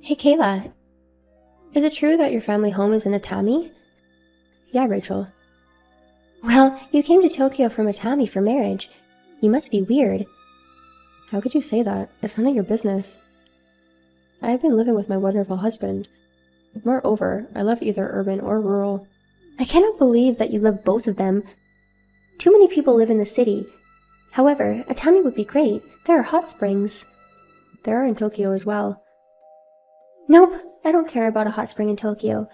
Hey Kayla, is it true that your family home is in Atami? Yeah, Rachel. Well, you came to Tokyo from Atami for marriage. You must be weird. How could you say that? It's none of your business. I have been living with my wonderful husband. Moreover, I love either urban or rural. I cannot believe that you love both of them. Too many people live in the city. However, Atami would be great. There are hot springs. There are in Tokyo as well. Nope, I don't care about a hot spring in Tokyo,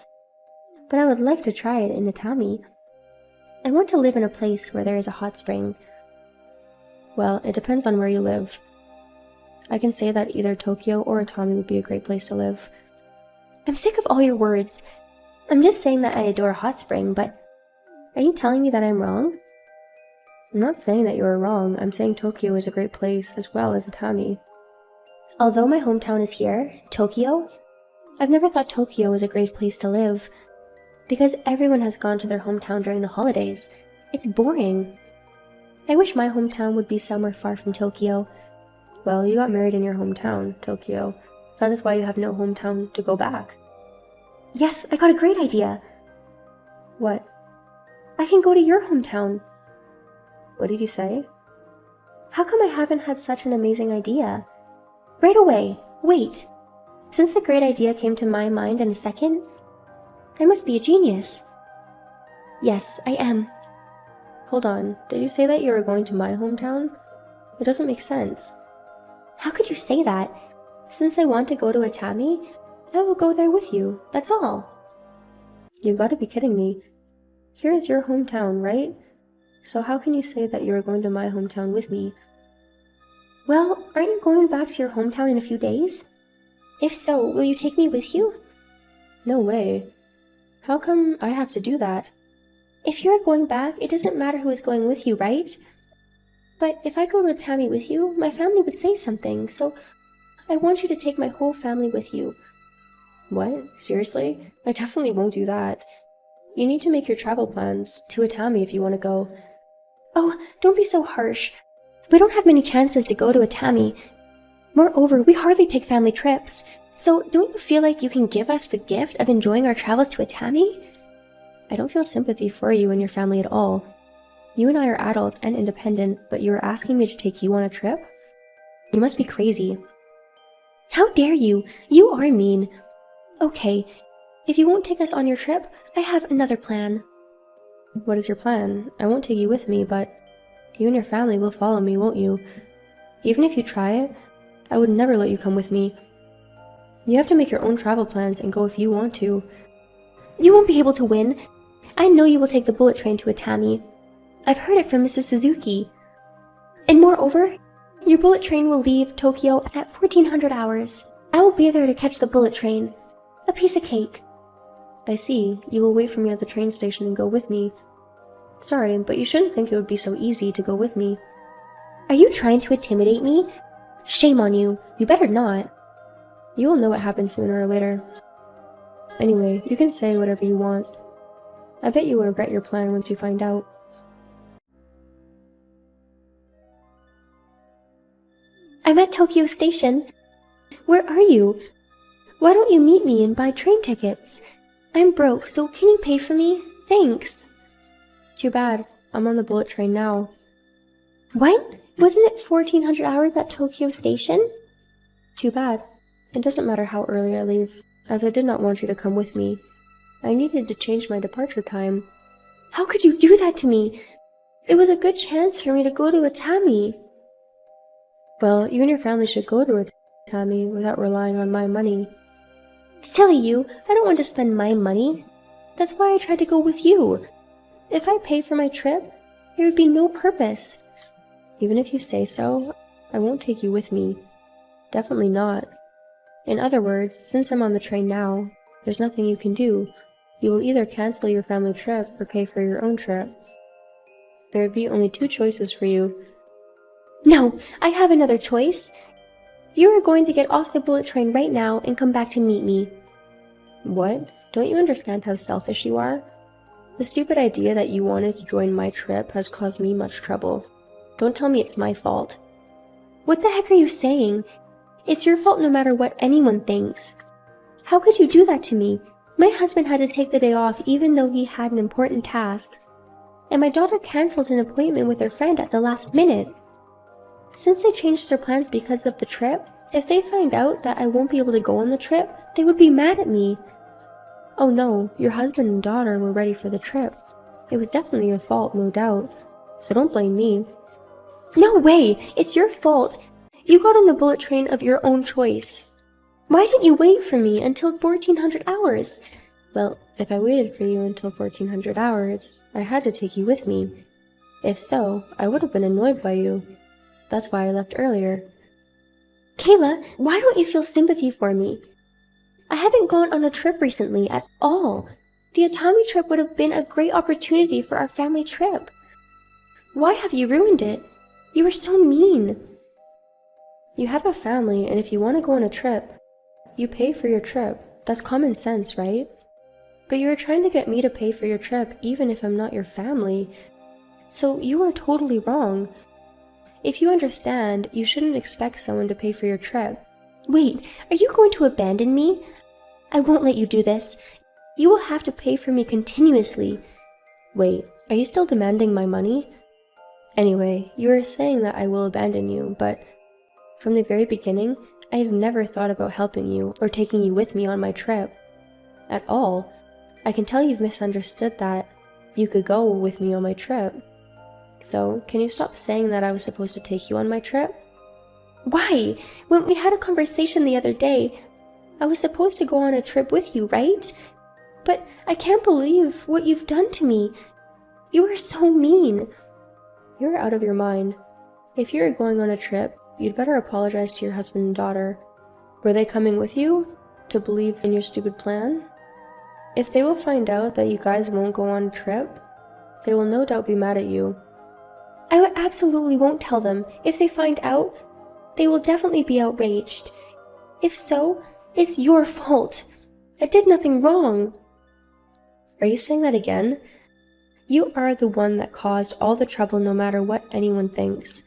but I would like to try it in Atami. I want to live in a place where there is a hot spring. Well, it depends on where you live. I can say that either Tokyo or Atami would be a great place to live. I'm sick of all your words. I'm just saying that I adore a hot spring, but are you telling me that I'm wrong? I'm not saying that you are wrong. I'm saying Tokyo is a great place as well as Atami. Although my hometown is here, Tokyo, I've never thought Tokyo was a great place to live. Because everyone has gone to their hometown during the holidays. It's boring. I wish my hometown would be somewhere far from Tokyo. Well, you got married in your hometown, Tokyo. That is why you have no hometown to go back. Yes, I got a great idea. What? I can go to your hometown. What did you say? How come I haven't had such an amazing idea? Right away. Wait. Since the great idea came to my mind in a second, I must be a genius. Yes, I am. Hold on, did you say that you were going to my hometown? It doesn't make sense. How could you say that? Since I want to go to Atami, I will go there with you, that's all. You've got to be kidding me. Here is your hometown, right? So how can you say that you are going to my hometown with me? Well, aren't you going back to your hometown in a few days? If so, will you take me with you? No way. How come I have to do that? If you're going back, it doesn't matter who is going with you, right? But if I go to Atami with you, my family would say something, so I want you to take my whole family with you. What? Seriously? I definitely won't do that. You need to make your travel plans to Atami if you want to go. Oh, don't be so harsh. We don't have many chances to go to Atami. Moreover, we hardly take family trips. So, don't you feel like you can give us the gift of enjoying our travels to Atami? I don't feel sympathy for you and your family at all. You and I are adults and independent, but you are asking me to take you on a trip? You must be crazy. How dare you? You are mean. Okay, if you won't take us on your trip, I have another plan. What is your plan? I won't take you with me, but you and your family will follow me, won't you? Even if you try it, I would never let you come with me. You have to make your own travel plans and go if you want to. You won't be able to win. I know you will take the bullet train to Atami. I've heard it from Mrs. Suzuki. And moreover, your bullet train will leave Tokyo at 1400 hours. I will be there to catch the bullet train. A piece of cake. I see. You will wait for me at the train station and go with me. Sorry, but you shouldn't think it would be so easy to go with me. Are you trying to intimidate me? Shame on you. You better not. You will know what happens sooner or later. Anyway, you can say whatever you want. I bet you will regret your plan once you find out. I'm at Tokyo Station. Where are you? Why don't you meet me and buy train tickets? I'm broke, so can you pay for me? Thanks. Too bad. I'm on the bullet train now. What? Wasn't it 1400 hours at Tokyo Station? Too bad. It doesn't matter how early I leave, as I did not want you to come with me. I needed to change my departure time. How could you do that to me? It was a good chance for me to go to Atami. Well, you and your family should go to Atami without relying on my money. Silly you, I don't want to spend my money. That's why I tried to go with you. If I pay for my trip, there would be no purpose. Even if you say so, I won't take you with me. Definitely not. In other words, since I'm on the train now, there's nothing you can do. You will either cancel your family trip or pay for your own trip. There would be only two choices for you. No, I have another choice. You are going to get off the bullet train right now and come back to meet me. What? Don't you understand how selfish you are? The stupid idea that you wanted to join my trip has caused me much trouble. Don't tell me it's my fault. What the heck are you saying? It's your fault no matter what anyone thinks. How could you do that to me? My husband had to take the day off even though he had an important task. And my daughter cancelled an appointment with her friend at the last minute. Since they changed their plans because of the trip, if they find out that I won't be able to go on the trip, they would be mad at me. Oh no, your husband and daughter were ready for the trip. It was definitely your fault, no doubt. So don't blame me. No way! It's your fault! You got on the bullet train of your own choice. Why didn't you wait for me until 1400 hours? Well, if I waited for you until 1400 hours, I had to take you with me. If so, I would have been annoyed by you. That's why I left earlier. Kayla, why don't you feel sympathy for me? I haven't gone on a trip recently at all. The Atami trip would have been a great opportunity for our family trip. Why have you ruined it? You were so mean. You have a family, and if you want to go on a trip, you pay for your trip. That's common sense, right? But you are trying to get me to pay for your trip even if I'm not your family. So you are totally wrong. If you understand, you shouldn't expect someone to pay for your trip. Wait, are you going to abandon me? I won't let you do this. You will have to pay for me continuously. Wait, are you still demanding my money? Anyway, you are saying that I will abandon you, but from the very beginning, I have never thought about helping you or taking you with me on my trip. At all. I can tell you've misunderstood that you could go with me on my trip. So, can you stop saying that I was supposed to take you on my trip? Why? When we had a conversation the other day, I was supposed to go on a trip with you, right? But I can't believe what you've done to me. You are so mean. You're out of your mind. If you're going on a trip, you'd better apologize to your husband and daughter. Were they coming with you to believe in your stupid plan? If they will find out that you guys won't go on a trip, they will no doubt be mad at you. I absolutely won't tell them. If they find out, they will definitely be outraged. If so, it's your fault. I did nothing wrong. Are you saying that again? You are the one that caused all the trouble no matter what anyone thinks.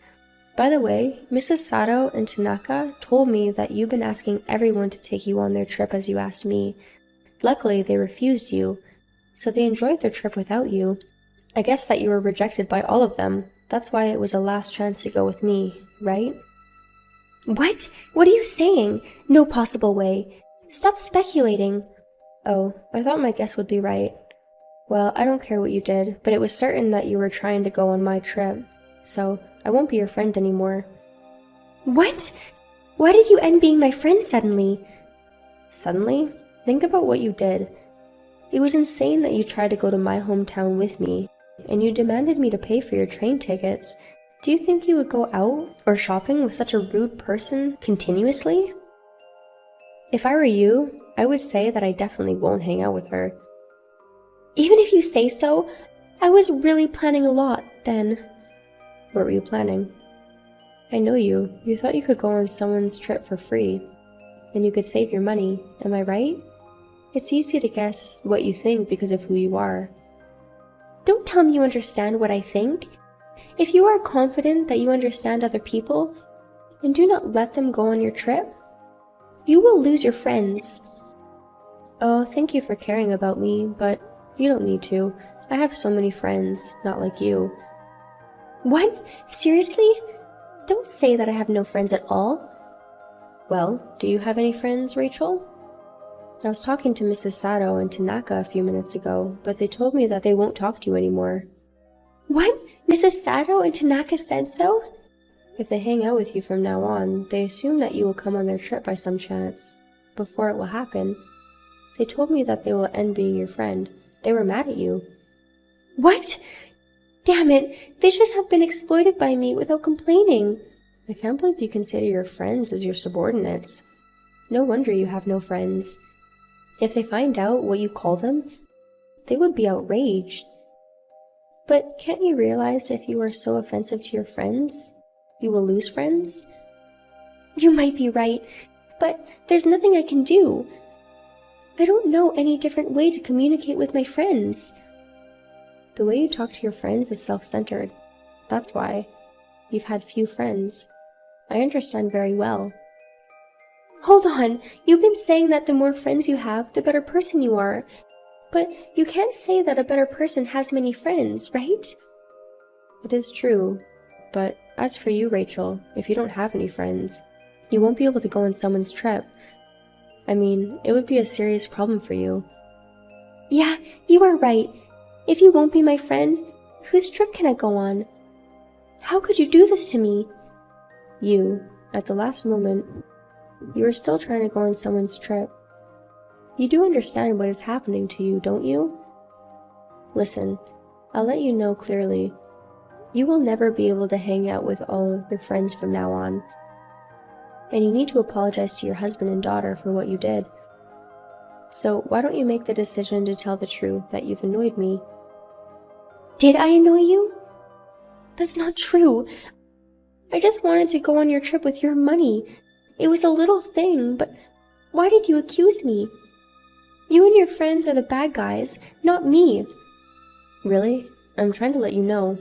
By the way, Mrs. Sato and Tanaka told me that you've been asking everyone to take you on their trip as you asked me. Luckily, they refused you, so they enjoyed their trip without you. I guess that you were rejected by all of them. That's why it was a last chance to go with me, right? What? What are you saying? No possible way. Stop speculating. Oh, I thought my guess would be right. Well, I don't care what you did, but it was certain that you were trying to go on my trip, so I won't be your friend anymore. What? Why did you end being my friend suddenly? Suddenly? Think about what you did. It was insane that you tried to go to my hometown with me, and you demanded me to pay for your train tickets. Do you think you would go out or shopping with such a rude person continuously? If I were you, I would say that I definitely won't hang out with her. Even if you say so, I was really planning a lot then. What were you planning? I know you. You thought you could go on someone's trip for free. Then you could save your money, am I right? It's easy to guess what you think because of who you are. Don't tell me you understand what I think. If you are confident that you understand other people, then do not let them go on your trip. You will lose your friends. Oh, thank you for caring about me, but you don't need to. I have so many friends, not like you. What? Seriously? Don't say that I have no friends at all. Well, do you have any friends, Rachel? I was talking to Mrs. Sato and Tanaka a few minutes ago, but they told me that they won't talk to you anymore. What? Mrs. Sato and Tanaka said so? If they hang out with you from now on, they assume that you will come on their trip by some chance. Before it will happen, they told me that they will end being your friend. They were mad at you. What? Damn it, they should have been exploited by me without complaining. I can't believe you consider your friends as your subordinates. No wonder you have no friends. If they find out what you call them, they would be outraged. But can't you realize if you are so offensive to your friends, you will lose friends? You might be right, but there's nothing I can do. I don't know any different way to communicate with my friends. The way you talk to your friends is self-centered. That's why. You've had few friends. I understand very well. Hold on, you've been saying that the more friends you have, the better person you are. But you can't say that a better person has many friends, right? It is true, but as for you, Rachel, if you don't have any friends, you won't be able to go on someone's trip. I mean, it would be a serious problem for you. Yeah, you are right. If you won't be my friend, whose trip can I go on? How could you do this to me? You, at the last moment, you are still trying to go on someone's trip. You do understand what is happening to you, don't you? Listen, I'll let you know clearly. You will never be able to hang out with all of your friends from now on. And you need to apologize to your husband and daughter for what you did. So why don't you make the decision to tell the truth that you've annoyed me? Did I annoy you? That's not true. I just wanted to go on your trip with your money. It was a little thing, but why did you accuse me? You and your friends are the bad guys, not me. Really? I'm trying to let you know,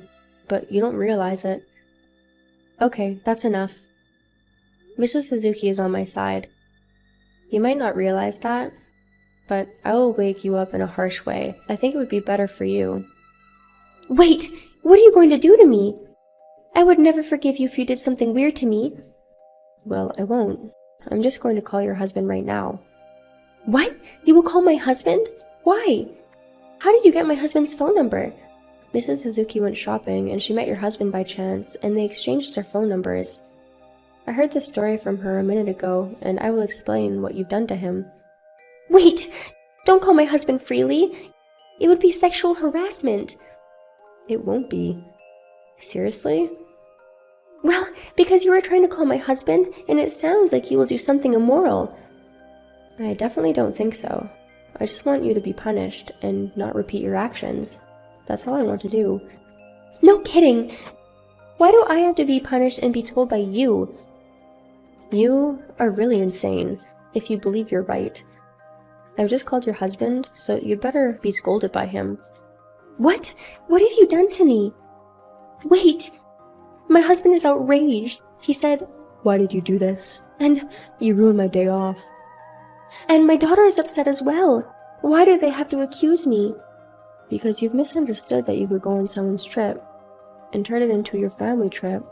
but you don't realize it. Okay, that's enough. Mrs. Suzuki is on my side. You might not realize that, but I will wake you up in a harsh way. I think it would be better for you. Wait! What are you going to do to me? I would never forgive you if you did something weird to me. Well, I won't. I'm just going to call your husband right now. What? You will call my husband? Why? How did you get my husband's phone number? Mrs. Suzuki went shopping and she met your husband by chance, and they exchanged their phone numbers. I heard this story from her a minute ago, and I will explain what you've done to him. Wait! Don't call my husband freely! It would be sexual harassment. It won't be. Seriously? Well, because you were trying to call my husband, and it sounds like you will do something immoral. I definitely don't think so. I just want you to be punished and not repeat your actions. That's all I want to do. No kidding! Why do I have to be punished and be told by you? You are really insane, if you believe you're right. I've just called your husband, so you'd better be scolded by him. What? What have you done to me? Wait! My husband is outraged. He said, "Why did you do this? And you ruined my day off." And my daughter is upset as well. Why do they have to accuse me? Because you've misunderstood that you could go on someone's trip and turn it into your family trip.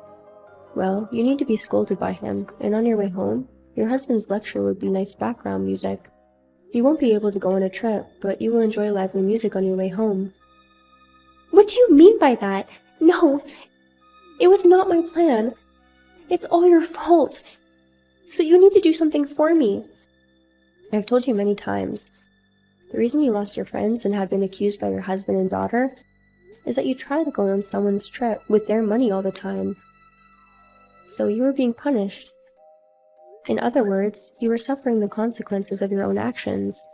Well, you need to be scolded by him, and on your way home, your husband's lecture would be nice background music. You won't be able to go on a trip, but you will enjoy lively music on your way home. What do you mean by that? No, it was not my plan. It's all your fault. So you need to do something for me. I've told you many times. The reason you lost your friends and have been accused by your husband and daughter is that you tried to go on someone's trip with their money all the time. So you were being punished. In other words, you were suffering the consequences of your own actions.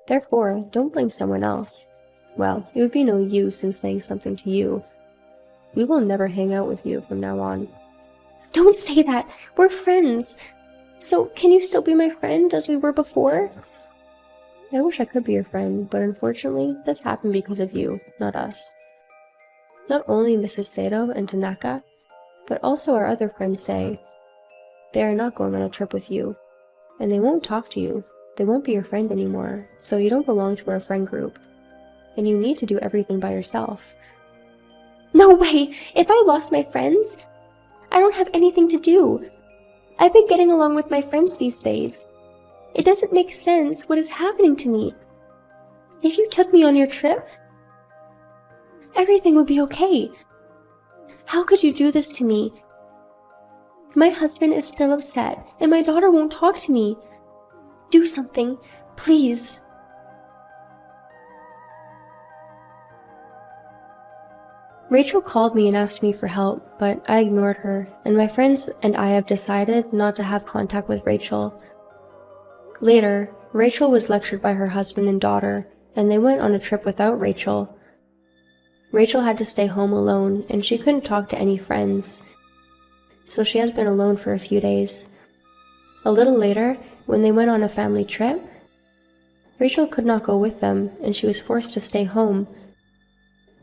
Therefore, don't blame someone else. Well, it would be no use in saying something to you. We will never hang out with you from now on. Don't say that! We're friends! So, can you still be my friend as we were before? I wish I could be your friend, but unfortunately, this happened because of you, not us. Not only Mrs. Sato and Tanaka, but also our other friends say they are not going on a trip with you, and they won't talk to you. They won't be your friend anymore, so you don't belong to our friend group, and you need to do everything by yourself. No way! If I lost my friends, I don't have anything to do. I've been getting along with my friends these days. It doesn't make sense what is happening to me. If you took me on your trip, everything would be okay. How could you do this to me? My husband is still upset, and my daughter won't talk to me. Do something, please. Rachel called me and asked me for help, but I ignored her, and my friends and I have decided not to have contact with Rachel. Later, Rachel was lectured by her husband and daughter, and they went on a trip without Rachel. Rachel had to stay home alone, and she couldn't talk to any friends, so she has been alone for a few days. A little later, when they went on a family trip, Rachel could not go with them, and she was forced to stay home.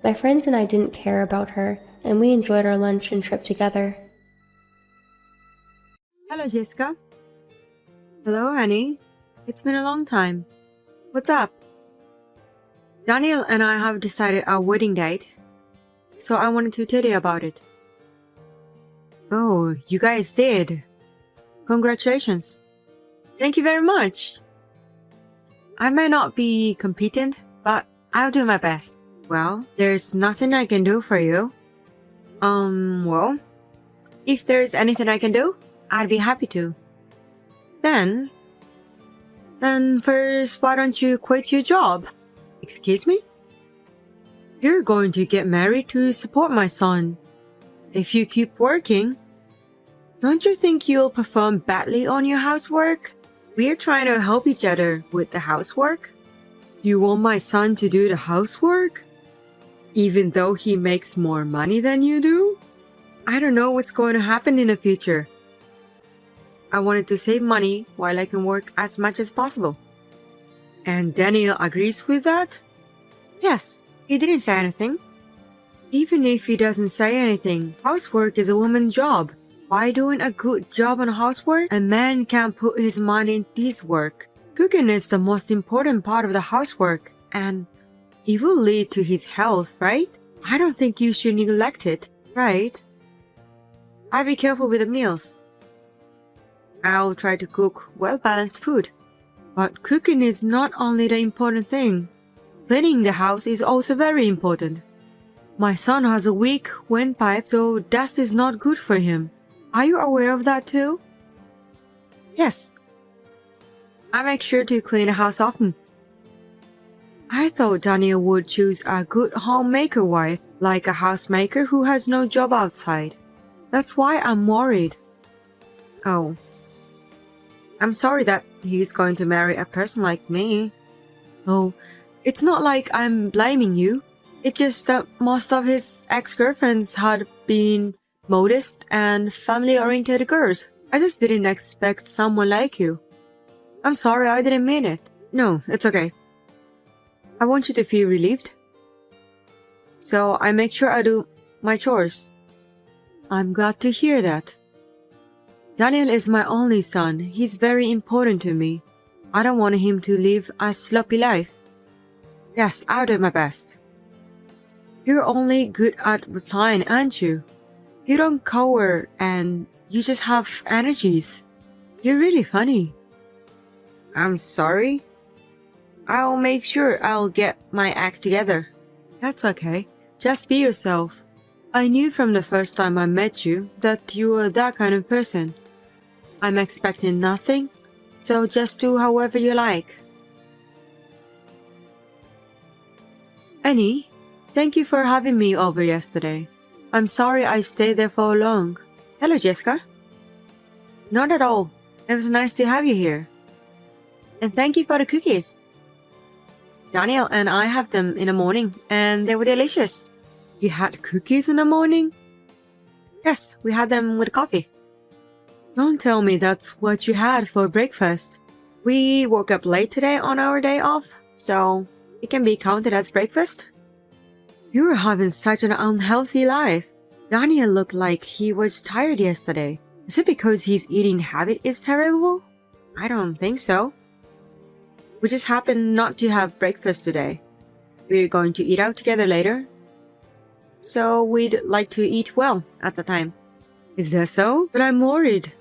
My friends and I didn't care about her, and we enjoyed our lunch and trip together. Hello, Jessica. Hello, Annie. It's been a long time. What's up? Daniel and I have decided our wedding date, so I wanted to tell you about it. Oh, you guys did. Congratulations. Thank you very much. I may not be competent, but I'll do my best. Well, there's nothing I can do for you. Well, if there's anything I can do, I'd be happy to. Then first, why don't you quit your job? Excuse me? You're going to get married to support my son. If you keep working, don't you think you'll perform badly on your housework? We're trying to help each other with the housework. You want my son to do the housework? Even though he makes more money than you do? I don't know what's going to happen in the future. I wanted to save money while I can work as much as possible. And Daniel agrees with that? Yes, he didn't say anything. Even if he doesn't say anything, housework is a woman's job. By doing a good job on housework, a man can put his mind into his work. Cooking is the most important part of the housework, and it will lead to his health, right? I don't think you should neglect it, right? I'll be careful with the meals. I'll try to cook well-balanced food. But cooking is not only the important thing. Cleaning the house is also very important. My son has a weak windpipe, so dust is not good for him. Are you aware of that too? Yes. I make sure to clean the house often. I thought Daniel would choose a good homemaker wife, like a housemaker who has no job outside. That's why I'm worried. Oh. I'm sorry that he's going to marry a person like me. Oh, it's not like I'm blaming you. It's just that most of his ex-girlfriends had been modest and family-oriented girls. I just didn't expect someone like you. I'm sorry, I didn't mean it. No, it's okay. I want you to feel relieved. So I make sure I do my chores. I'm glad to hear that. Daniel is my only son. He's very important to me. I don't want him to live a sloppy life. Yes, I'll do my best. You're only good at replying, aren't you? You don't cower and you just have energies. You're really funny. I'm sorry. I'll make sure I'll get my act together. That's okay. Just be yourself. I knew from the first time I met you that you were that kind of person. I'm expecting nothing, so just do however you like. Annie, thank you for having me over yesterday. I'm sorry I stayed there for long. Hello, Jessica. Not at all. It was nice to have you here. And thank you for the cookies. Daniel and I have them in the morning, and they were delicious. You had cookies in the morning? Yes, we had them with coffee. Don't tell me that's what you had for breakfast. We woke up late today on our day off, so it can be counted as breakfast. You were having such an unhealthy life. Daniel looked like he was tired yesterday. Is it because his eating habit is terrible? I don't think so. We just happened not to have breakfast today. We're going to eat out together later. So we'd like to eat well at the time. Is that so? But I'm worried.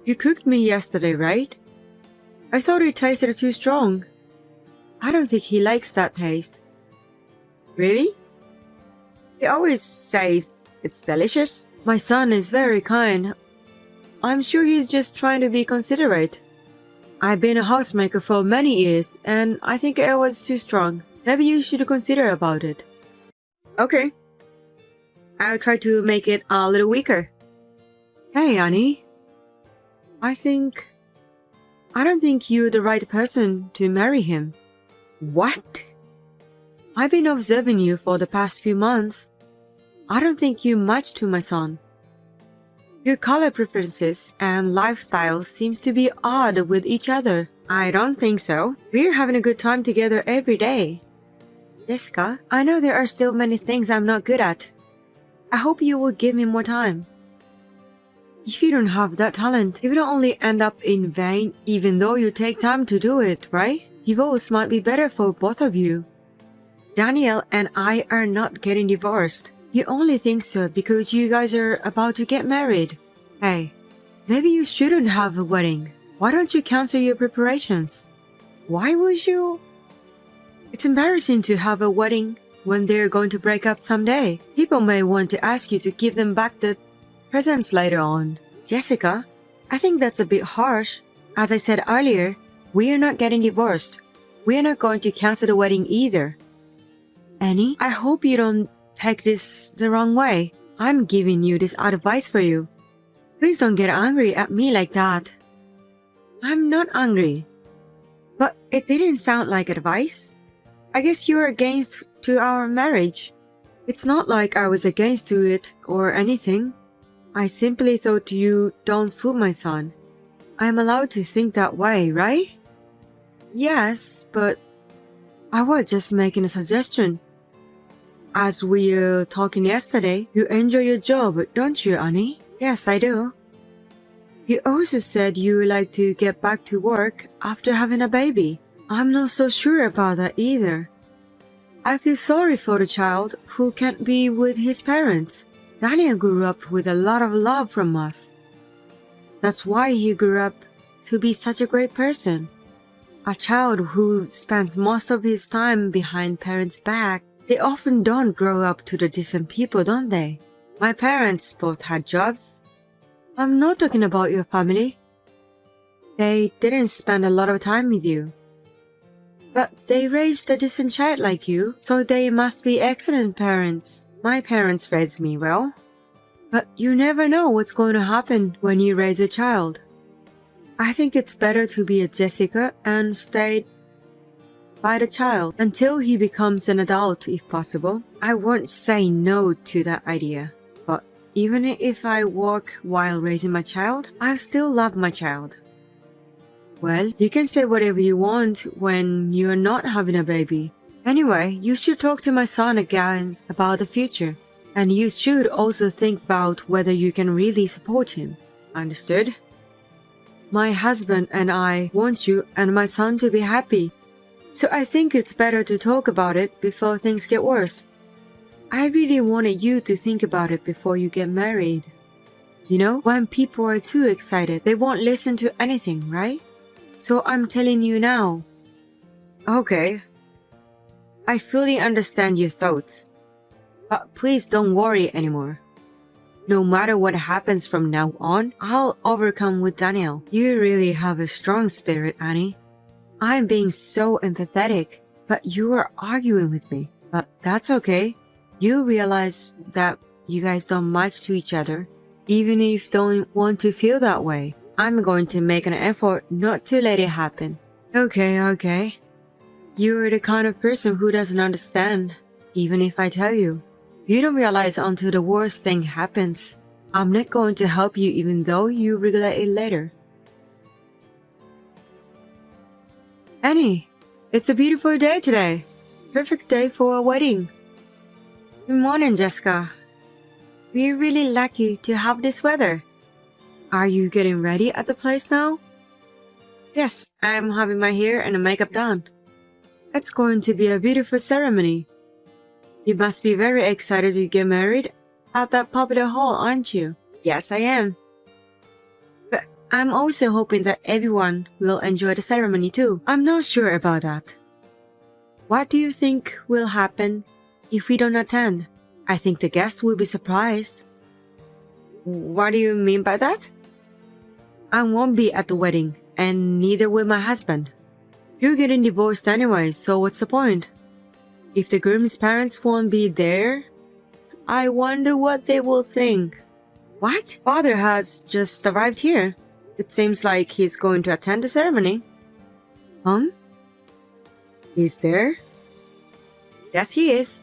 You cooked me yesterday, right? I thought it tasted too strong. I don't think he likes that taste. Really? He always says it's delicious. My son is very kind. I'm sure he's just trying to be considerate. I've been a housemaker for many years, and I think it was too strong. Maybe you should consider about it. Okay. I'll try to make it a little weaker. Hey, Annie. I don't think you're the right person to marry him. What? I've been observing you for the past few months. I don't think you match to my son. Your color preferences and lifestyle seems to be odd with each other. I don't think so. We're having a good time together every day. Jessica, I know there are still many things I'm not good at. I hope you will give me more time. If you don't have that talent, it will only end up in vain even though you take time to do it, right? Divorce might be better for both of you. Daniel and I are not getting divorced. You only think so because you guys are about to get married. Hey, maybe you shouldn't have a wedding. Why don't you cancel your preparations? Why would you? It's embarrassing to have a wedding when they're going to break up someday. People may want to ask you to give them back the presents later on. Jessica, I think that's a bit harsh. As I said earlier, we are not getting divorced. We are not going to cancel the wedding either. Annie, I hope you don't take this the wrong way. I'm giving you this advice for you. Please don't get angry at me like that. I'm not angry. But it didn't sound like advice. I guess you're against to our marriage. It's not like I was against to it or anything. I simply thought you don't suit my son. I'm allowed to think that way, right? Yes, but I was just making a suggestion. As we were talking yesterday, you enjoy your job, don't you, Annie? Yes, I do. You also said you would like to get back to work after having a baby. I'm not so sure about that either. I feel sorry for the child who can't be with his parents. Daniel grew up with a lot of love from us. That's why he grew up to be such a great person. A child who spends most of his time behind parents' back, they often don't grow up to the decent people, don't they? My parents both had jobs. I'm not talking about your family. They didn't spend a lot of time with you. But they raised a decent child like you, so they must be excellent parents. My parents raised me well. But you never know what's going to happen when you raise a child. I think it's better to be a Jessica and stay by the child until he becomes an adult if possible. I won't say no to that idea. But even if I work while raising my child, I still love my child. Well, you can say whatever you want when you're not having a baby. Anyway, you should talk to my son again about the future. And you should also think about whether you can really support him. Understood? My husband and I want you and my son to be happy. So I think it's better to talk about it before things get worse. I really wanted you to think about it before you get married. You know, when people are too excited, they won't listen to anything, right? So I'm telling you now. Okay. I fully understand your thoughts. But please don't worry anymore. No matter what happens from now on, I'll overcome with Daniel. You really have a strong spirit, Annie. I'm being so empathetic, but you are arguing with me. But that's okay. You realize that you guys don't match to each other, even if you don't want to feel that way. I'm going to make an effort not to let it happen. Okay. You're the kind of person who doesn't understand, even if I tell you. You don't realize until the worst thing happens. I'm not going to help you even though you regret it later. Annie, it's a beautiful day today. Perfect day for a wedding. Good morning, Jessica. We're really lucky to have this weather. Are you getting ready at the place now? Yes, I'm having my hair and makeup done. It's going to be a beautiful ceremony. You must be very excited to get married at that popular hall, aren't you? Yes, I am. But I'm also hoping that everyone will enjoy the ceremony too. I'm not sure about that. What do you think will happen if we don't attend? I think the guests will be surprised. What do you mean by that? I won't be at the wedding, and neither will my husband. You're getting divorced anyway, so what's the point? If the groom's parents won't be there, I wonder what they will think. What? Father has just arrived here. It seems like he's going to attend the ceremony. He's there? Yes, he is.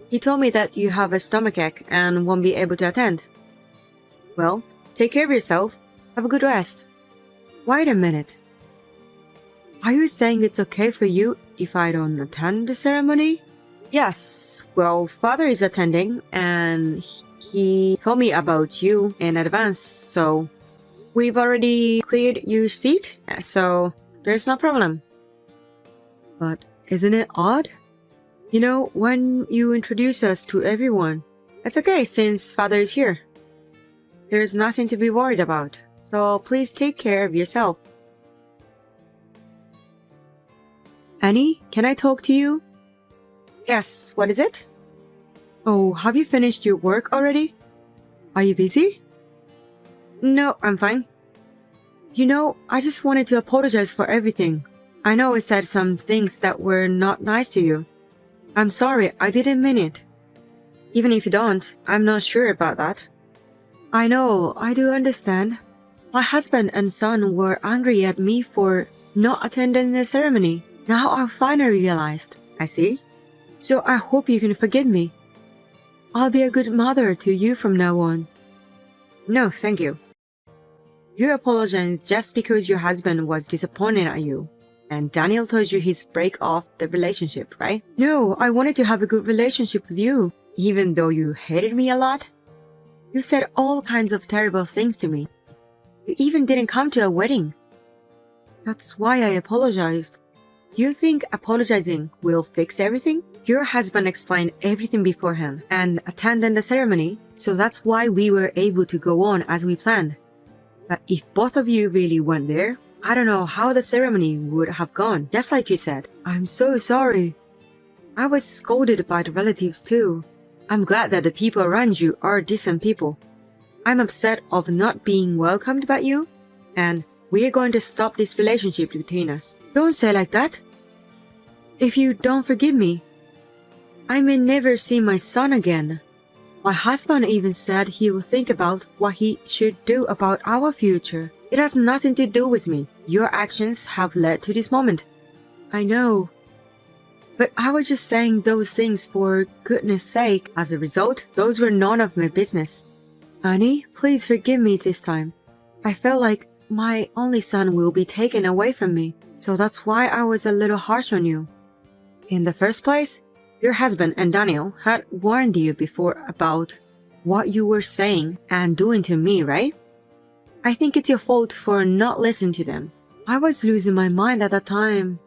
He told me that you have a stomachache and won't be able to attend. Well, take care of yourself. Have a good rest. Wait a minute. Are you saying it's okay for you if I don't attend the ceremony? Yes. Well, Father is attending and he told me about you in advance, so we've already cleared your seat, so there's no problem. But isn't it odd? You know, when you introduce us to everyone, it's okay since father is here. There's nothing to be worried about, so please take care of yourself. Annie, can I talk to you? Yes, what is it? Oh, have you finished your work already? Are you busy? No, I'm fine. You know, I just wanted to apologize for everything. I know I said some things that were not nice to you. I'm sorry, I didn't mean it. Even if you don't, I'm not sure about that. I know, I do understand. My husband and son were angry at me for not attending the ceremony. Now I finally realized. I see. So I hope you can forgive me. I'll be a good mother to you from now on. No, thank you. You apologize just because your husband was disappointed at you. And Daniel told you he's break off the relationship, right? No, I wanted to have a good relationship with you, even though you hated me a lot. You said all kinds of terrible things to me. You even didn't come to a wedding. That's why I apologized. You think apologizing will fix everything? Your husband explained everything beforehand and attended the ceremony, so that's why we were able to go on as we planned. But if both of you really went there, I don't know how the ceremony would have gone, just like you said. I'm so sorry. I was scolded by the relatives too. I'm glad that the people around you are decent people. I'm upset of not being welcomed by you, and we're going to stop this relationship between us. Don't say like that. If you don't forgive me, I may never see my son again. My husband even said he will think about what he should do about our future. It has nothing to do with me. Your actions have led to this moment. I know. But I was just saying those things for goodness sake. As a result, those were none of my business. Annie, please forgive me this time. I felt like my only son will be taken away from me, so that's why I was a little harsh on you. In the first place, your husband and Daniel had warned you before about what you were saying and doing to me, right? I think it's your fault for not listening to them. I was losing my mind at that time.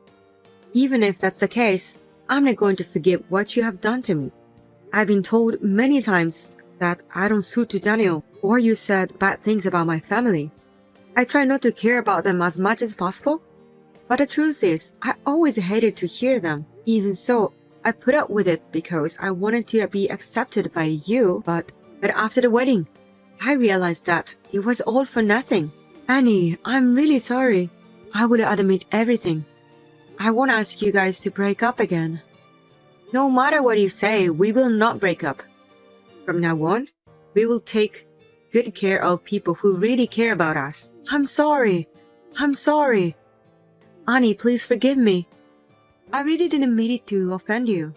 Even if that's the case, I'm not going to forgive what you have done to me. I've been told many times that I don't suit to Daniel, or you said bad things about my family. I try not to care about them as much as possible, but the truth is, I always hated to hear them. Even so, I put up with it because I wanted to be accepted by you, but after the wedding, I realized that it was all for nothing. Annie, I'm really sorry. I will admit everything. I won't ask you guys to break up again. No matter what you say, we will not break up. From now on, we will take good care of people who really care about us. I'm sorry. I'm sorry. Annie, please forgive me. I really didn't mean it to offend you.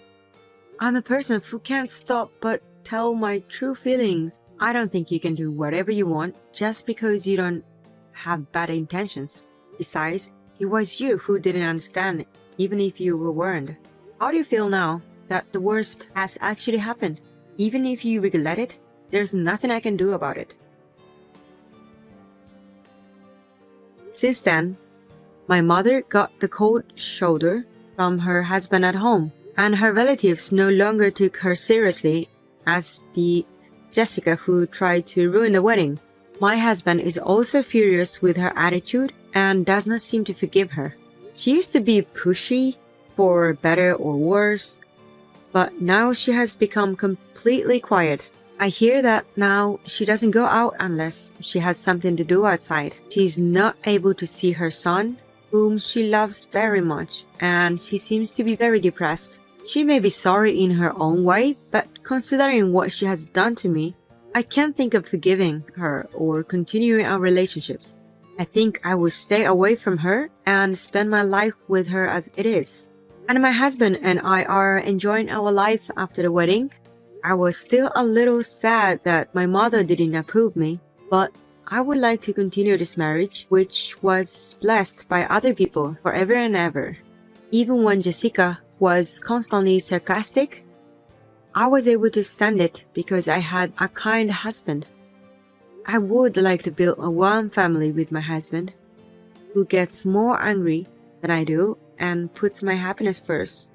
I'm a person who can't stop but tell my true feelings. I don't think you can do whatever you want just because you don't have bad intentions. Besides, it was you who didn't understand, even if you were warned. How do you feel now that the worst has actually happened? Even if you regret it, there's nothing I can do about it. Since then, my mother got the cold shoulder from her husband at home, and her relatives no longer took her seriously as the Jessica who tried to ruin the wedding. My husband is also furious with her attitude and does not seem to forgive her. She used to be pushy, for better or worse, but now she has become completely quiet. I hear that now she doesn't go out unless she has something to do outside. She is not able to see her son, whom she loves very much, and she seems to be very depressed. She may be sorry in her own way, but considering what she has done to me, I can't think of forgiving her or continuing our relationships. I think I will stay away from her and spend my life with her as it is. And my husband and I are enjoying our life after the wedding. I was still a little sad that my mother didn't approve me, but I would like to continue this marriage, which was blessed by other people forever and ever. Even when Jessica was constantly sarcastic, I was able to stand it because I had a kind husband. I would like to build a warm family with my husband, who gets more angry than I do and puts my happiness first.